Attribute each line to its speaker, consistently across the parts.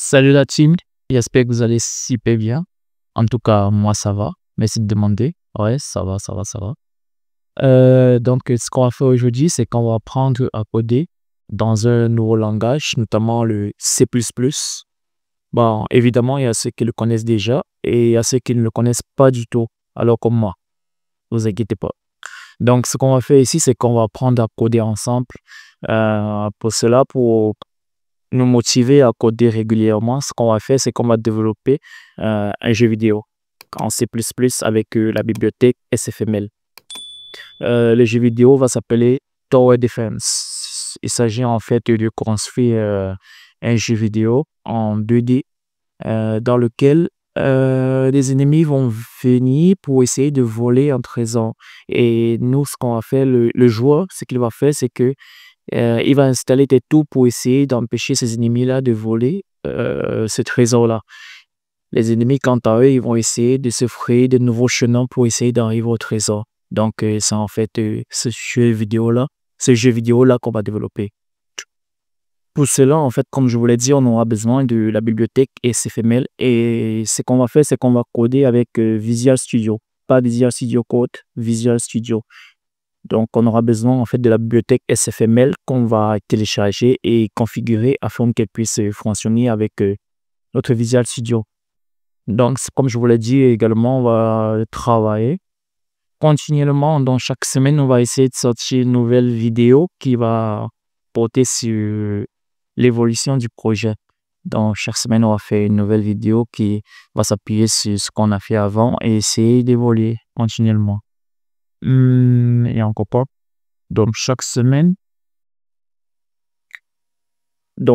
Speaker 1: Salut la team, j'espère que vous allez super bien. En tout cas, moi ça va. Merci de demander. Ouais, ça va, ça va, ça va. Ce qu'on va faire aujourd'hui, c'est qu'on va apprendre à coder dans un nouveau langage, notamment le C++. Bon, évidemment, il y a ceux qui le connaissent déjà et il y a ceux qui ne le connaissent pas du tout, alors comme moi. Ne vous inquiétez pas. Donc, ce qu'on va faire ici, c'est qu'on va apprendre à coder ensemble. Pour cela, pour nous motiver à coder régulièrement, ce qu'on va faire, c'est qu'on va développer un jeu vidéo en C++ avec la bibliothèque SFML. Le jeu vidéo va s'appeler Tower Defense. Il s'agit en fait de construire un jeu vidéo en 2D dans lequel les ennemis vont venir pour essayer de voler un trésor. Et nous, ce qu'on va faire, le joueur, ce qu'il va faire, c'est que il va installer des tours pour essayer d'empêcher ces ennemis-là de voler ce trésor-là. Les ennemis, quant à eux, ils vont essayer de se frayer de nouveaux chemins pour essayer d'arriver au trésor. Donc, c'est en fait ce jeu vidéo-là qu'on va développer. Pour cela, en fait, comme je vous l'ai dit, on aura besoin de la bibliothèque SFML. Et ce qu'on va faire, c'est qu'on va coder avec Visual Studio. Pas Visual Studio Code, Visual Studio. Donc, on aura besoin en fait de la bibliothèque SFML qu'on va télécharger et configurer afin qu'elle puisse fonctionner avec notre Visual Studio. Donc, comme je vous l'ai dit également, on va travailler continuellement. Donc, chaque semaine, on va essayer de sortir une nouvelle vidéo qui va porter sur l'évolution du projet. Donc, chaque semaine, on va faire une nouvelle vidéo qui va s'appuyer sur ce qu'on a fait avant et essayer d'évoluer continuellement. Et encore pas. Donc, chaque semaine,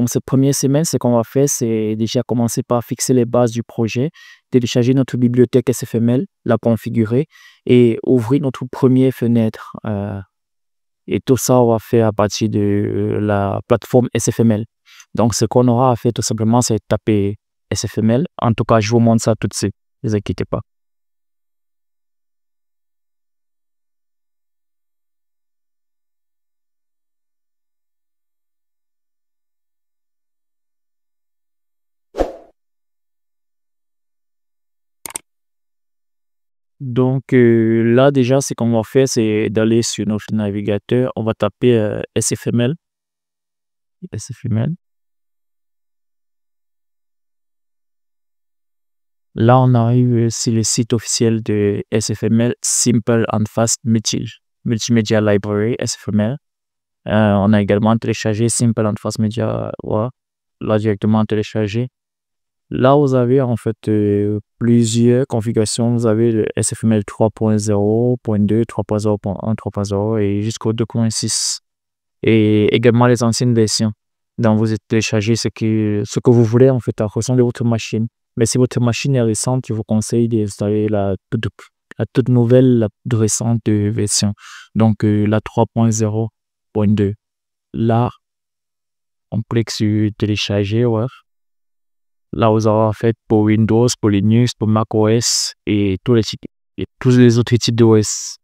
Speaker 1: cette première semaine, ce qu'on va faire, c'est déjà commencer par fixer les bases du projet, télécharger notre bibliothèque SFML, la configurer et ouvrir notre première fenêtre. Et tout ça, on va faire à partir de la plateforme SFML. Donc, ce qu'on aura à faire tout simplement, c'est taper SFML. En tout cas, je vous montre ça tout de suite. Ne vous inquiétez pas. Donc là, déjà, ce qu'on va faire, c'est d'aller sur notre navigateur. On va taper SFML. SFML. Là, on arrive sur le site officiel de SFML, Simple and Fast Multimedia Library, SFML. On a également téléchargé Simple and Fast Media, ouais, là directement téléchargé. Là, vous avez en fait plusieurs configurations. Vous avez le SFML 3.0.2, 3.0.1, 3.0 et jusqu'au 2.6. Et également les anciennes versions. Donc, vous téléchargez ce que vous voulez en fait en fonction de votre machine. Mais si votre machine est récente, je vous conseille d'installer la toute nouvelle, la toute récente version. Donc, la 3.0.2. Là, on clique sur télécharger, ouais. Là, vous aurez en fait pour Windows, pour Linux, pour macOS et tous les autres types d'OS.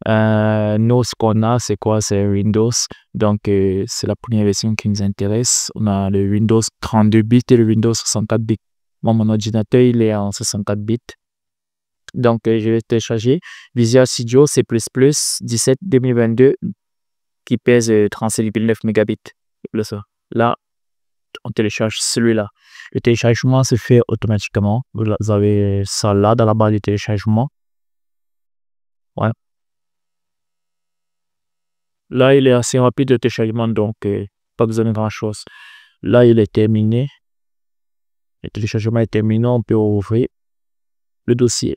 Speaker 1: Nous, ce qu'on a, c'est quoi? C'est Windows. Donc, c'est la première version qui nous intéresse. On a le Windows 32 bits et le Windows 64 bits. Moi, mon ordinateur, il est en 64 bits. Donc, je vais télécharger Visual Studio C++ 17 2022 qui pèse 37,9 mégabits. Là, on télécharge celui-là. Le téléchargement se fait automatiquement. Vous avez ça là dans la barre de téléchargement. Ouais. Là, il est assez rapide le téléchargement, donc pas besoin de grand-chose. Là, il est terminé. Le téléchargement est terminé. On peut ouvrir le dossier.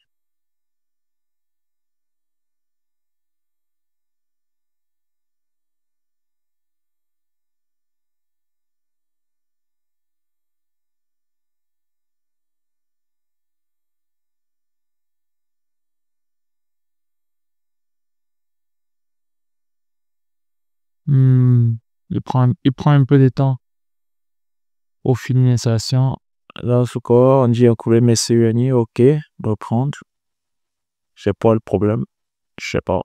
Speaker 1: Il prend un peu de temps au finir l'installation. Là, on dit inclure mes souvenirs. OK, reprendre. Je sais pas le problème. Je sais pas.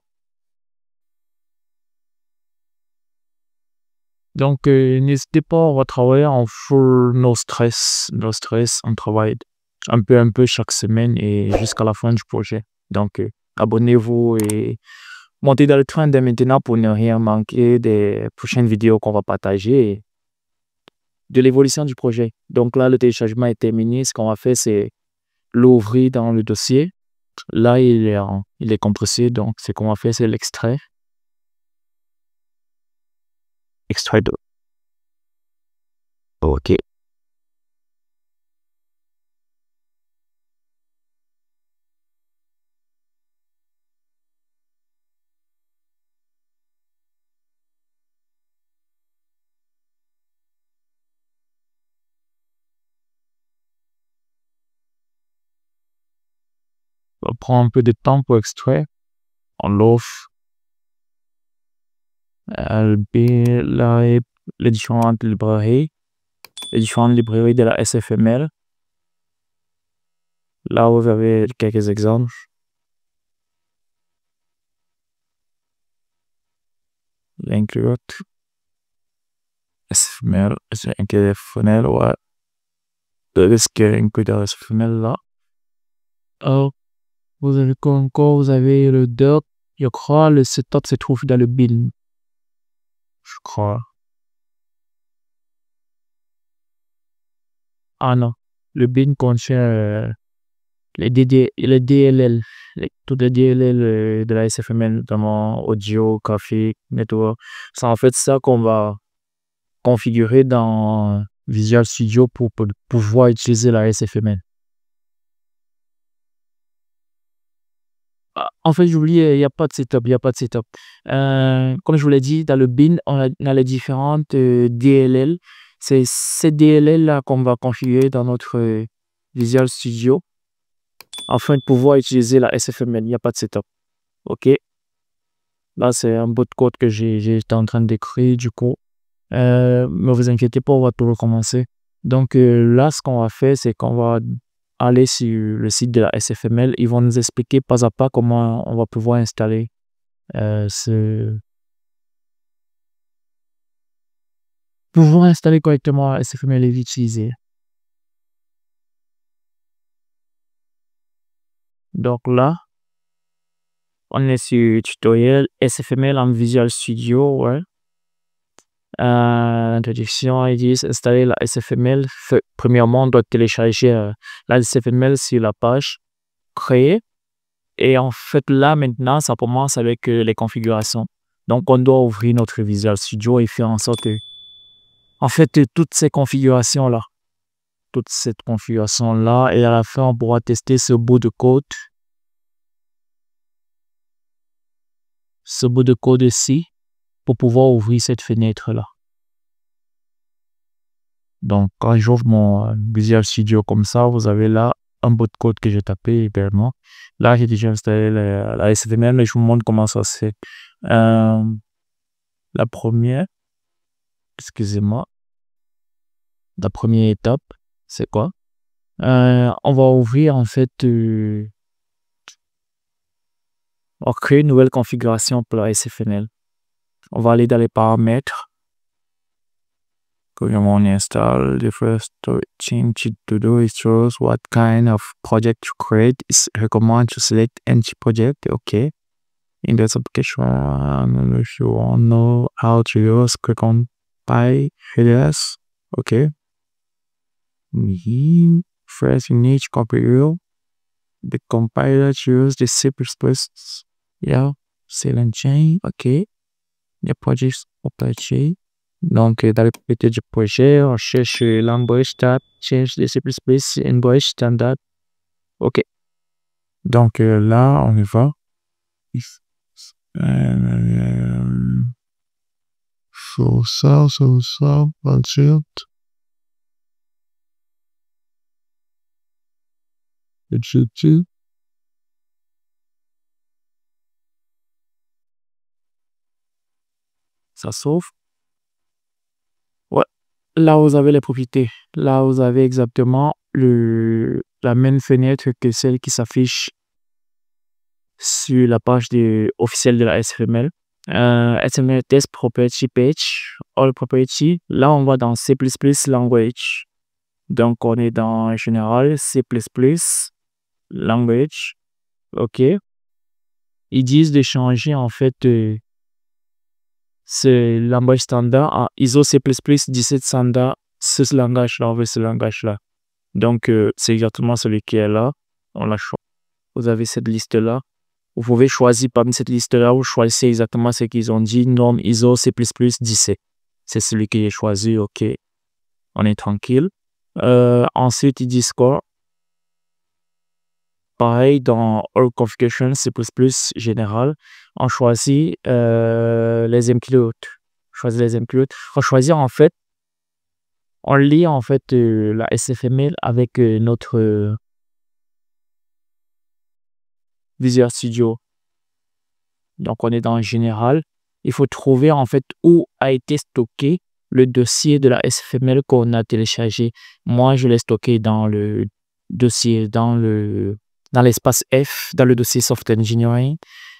Speaker 1: Donc, n'hésitez pas, on va travailler en full no stress. No stress, on travaille un peu chaque semaine et jusqu'à la fin du projet. Donc, abonnez-vous et montez dans le train dès maintenant pour ne rien manquer des prochaines vidéos qu'on va partager et de l'évolution du projet. Donc là, le téléchargement est terminé. Ce qu'on va faire, c'est l'ouvrir dans le dossier. Là, il est compressé. Donc, ce qu'on va faire, c'est l'extrait. Extrait de. OK. On prend un peu de temps pour extraire. On l'ouvre. Les différentes librairies. Les différentes librairies de la SFML. Là, vous avez quelques exemples. L'include. SFML, c'est inclus FML, ouais. Le risque est inclus dans SFML là. Alors, vous avez quoi encore? Vous avez le doc. Je crois le setup se trouve dans le bin. Je crois. Ah non. Le bin contient les DLL. Toutes les DLL de la SFML, notamment audio, graphique, network. C'est en fait ça qu'on va configurer dans Visual Studio pour pouvoir utiliser la SFML. En fait, j'oubliais, il n'y a pas de setup, il n'y a pas de setup. Comme je vous l'ai dit, dans le bin, on a les différentes DLL. C'est ces DLL-là qu'on va configurer dans notre Visual Studio afin de pouvoir utiliser la SFML. Il n'y a pas de setup. OK. Là, c'est un bout de code que j'étais en train d'écrire, du coup. Ne vous inquiétez pas, on va tout recommencer. Donc là, ce qu'on va faire, c'est qu'on va aller sur le site de la SFML. Ils vont nous expliquer pas à pas comment on va pouvoir installer pouvoir installer correctement la SFML et l'utiliser. Donc là, on est sur tutoriel SFML en Visual Studio, ouais. L'introduction, ils disent installer la SFML. Premièrement, on doit télécharger la SFML sur la page créée. Et en fait, là, maintenant, ça commence avec les configurations. Donc, on doit ouvrir notre Visual Studio et faire en sorte que, en fait, toutes ces configurations-là, et à la fin, on pourra tester ce bout de code ici, pour pouvoir ouvrir cette fenêtre-là. Donc, quand j'ouvre mon Visual Studio comme ça, vous avez là un bout de code que j'ai tapé également. Là, j'ai déjà installé la SFML, mais je vous montre comment ça se fait. La première, excusez-moi, la première étape, c'est quoi? On va ouvrir en fait, on va créer une nouvelle configuration pour la SFML. On va aller dans les paramètres. Comment on installe, the first thing to do is choose what kind of project to create. It's recommend to select any project. Okay. In this application, if you want to know how to use, click on Buy Headers. Okay. First, you need to copy the compiler to use the C++. Yeah. Silent chain. Okay. The project apply. Donc, dans le propriété du projet, on cherche l'embauche tab, cherche le C++, embauche standard. OK. Donc, là, on y va. Budget. Ça s'ouvre. Ouais. Là, vous avez les propriétés. Là, vous avez exactement la même fenêtre que celle qui s'affiche sur la page officielle de la SFML. HTML test property page, all property. Là, on va dans C++ language. Donc, on est dans général, C++ language. OK. Ils disent de changer, en fait, ce langage standard à ISO C++ 17 standard, ce langage-là, on veut ce langage-là. Donc, c'est exactement celui qui est là. On l'a choisi. Vous avez cette liste-là. Vous pouvez choisir parmi cette liste-là, vous choisissez exactement ce qu'ils ont dit. Norme ISO C++ 17. C'est celui que j'ai choisi. OK. On est tranquille. Ensuite, ils disent quoi? Pareil, dans All Configuration C++ général, on choisit les include. On choisit en fait, on lit en fait la SFML avec notre Visual Studio. Donc, on est dans général. Il faut trouver en fait où a été stocké le dossier de la SFML qu'on a téléchargé. Moi, je l'ai stocké dans le dossier, dans l'espace F, dans le dossier Software Engineering.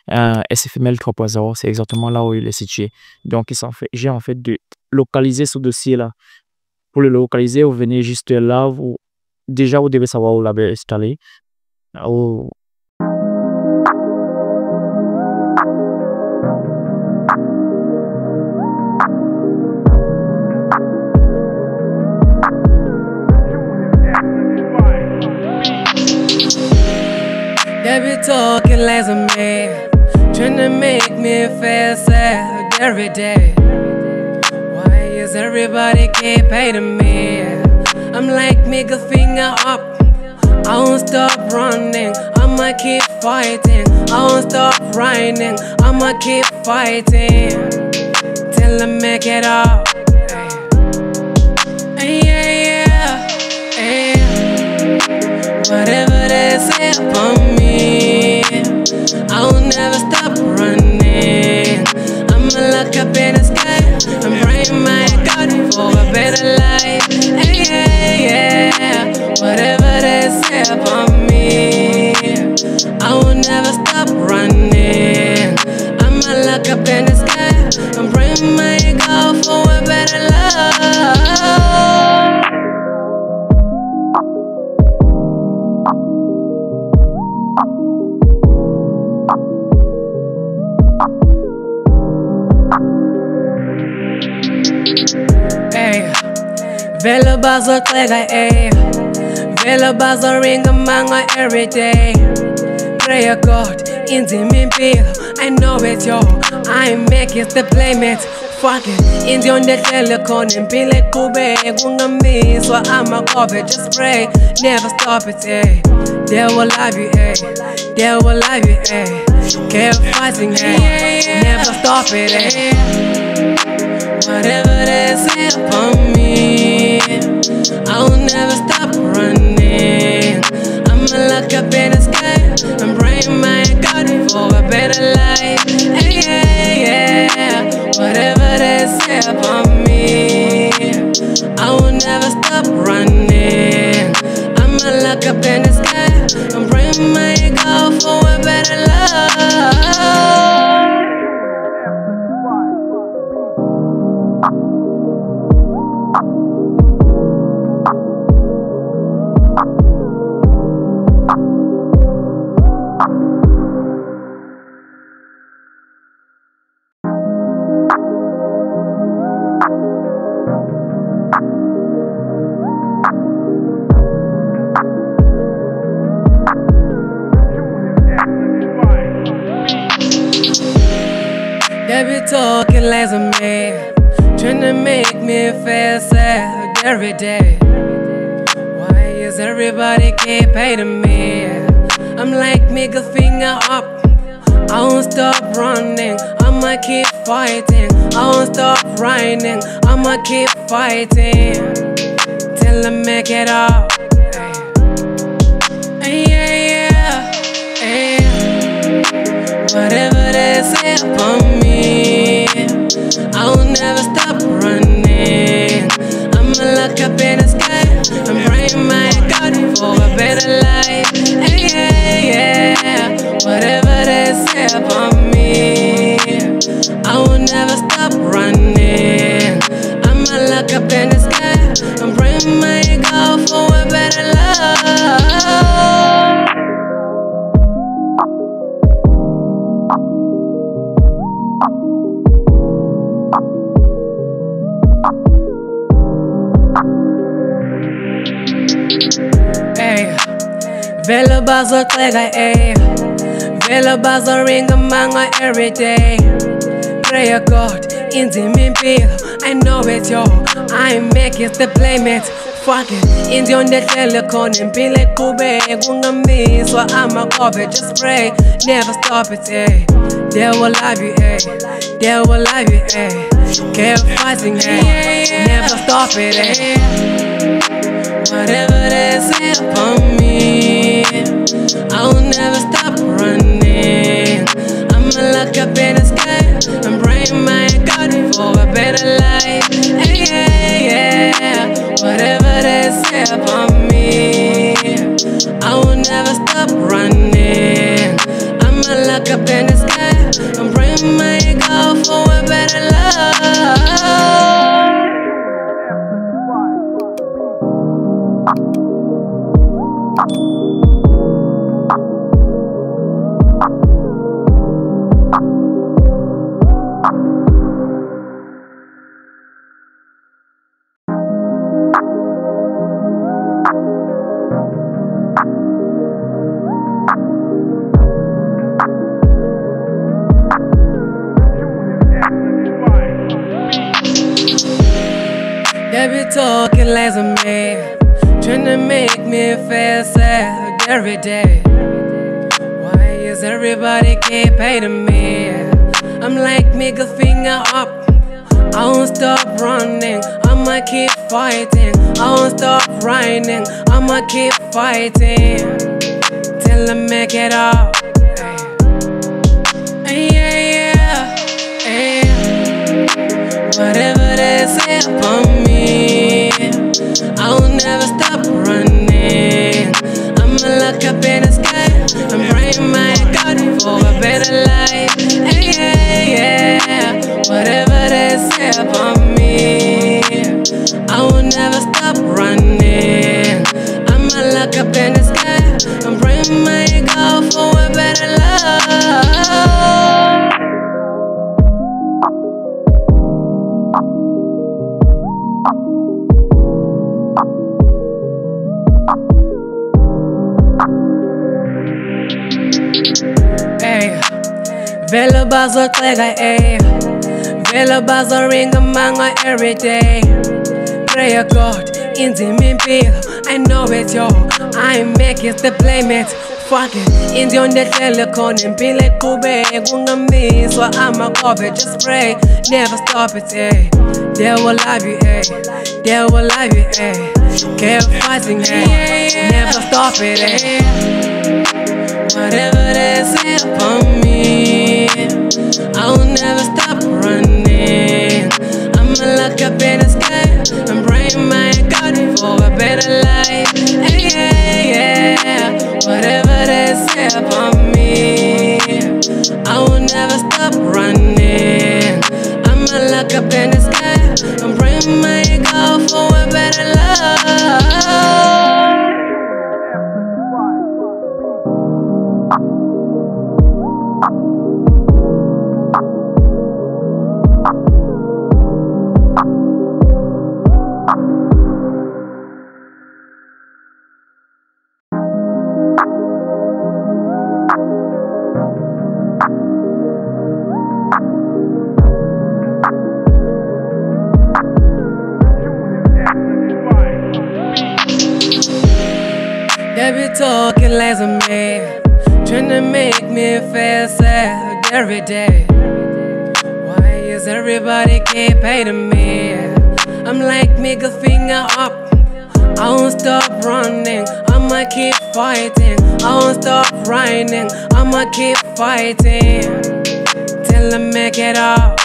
Speaker 1: SFML 3.0, c'est exactement là où il est situé. Donc, j'ai en fait de localiser ce dossier-là. Pour le localiser, vous venez juste là. Déjà, vous devez savoir où vous l'avez installé.
Speaker 2: They be talking like a man, trying to make me feel sad every day. Why is everybody can't pay to me? I'm like, make a finger up. I won't stop running, I'ma keep fighting. I won't stop grinding, I'ma keep fighting till I make it up. Whatever they say about me, I'll never stop running. I'ma look up in the sky and pray my God for a better life. Whatever they say about me, I will never stop running. I'ma look up in the sky and pray my God for a better life. Vela bazo klega Vela bazo ringa manga every day. Pray a God in the mimpil. I know it's yo. I make it the playmate. Fuck it. In the on the telecon and be like Kube. Gunga me so I'm a cover. Just pray. Never stop it, They will love you, They will love you, Keep fighting, Never stop it, Whatever they say about me, I will never stop running. I'ma look up in the sky and pray my God for a better life. Whatever they say about me, I will never stop running. I'ma look up in the sky and pray my God for a better life. They be talking like a man, trying to make me feel sad every day. Why is everybody can't pay to me? I'm like, make a finger up. I won't stop running, I'ma keep fighting. I won't stop grinding, I'ma keep fighting till I make it up. Whatever they say about me, I will never stop running. I'ma look up in the sky and pray my God for a better life. Whatever they say about me, Vele bazoxeka vele bazoringa manga every day. Pray God inzima impilo, I know it's yo, I make it the blame it. Fuck it, indionde hlele khona impilo eqhubeke kungamiswa amakhove, just pray, never stop it, they will love you, they will love you, keep fighting, never stop it, whatever they say upon me, I will never stop running. I'ma look up in the sky and pray my God for a better life. Whatever they say about me, I will never stop running. I'ma look up in the sky and pray my God for a better life. They be talking lies on me, trying to make me feel sad every day. Why is everybody keep hating me? I'm like middle finger up, I won't stop running, I'ma keep fighting. I won't stop running, I'ma keep fighting till I make it up. Whatever they say upon me, I will never stop running. I'ma look up in the sky and pray my God for a better life. Whatever they say upon me, I will never stop running. I'ma look up in the sky and pray my God for a better life. Vele bazoxeka vele bazoringa manga every day. Pray God inzima impilo, I know it's yo, I make it the blame it. Fuck it, indionde hlele khona impilo eqhubeke kungamiswa amakhove, just pray, never stop it, they will love you, they will love you, keep fighting, never stop it, whatever they say upon me, I will never stop running. I'ma look up in the sky and pray my God for a better life. Whatever they say upon me, I will never stop running. I'ma look up in the sky and pray my God for a better life. They be talking lies on me, trying to make me feel sad every day. Why is everybody keep hating me? I'm like middle finger up, I won't stop running, I'ma keep fighting. I won't stop running, I'ma keep fighting till I make it up.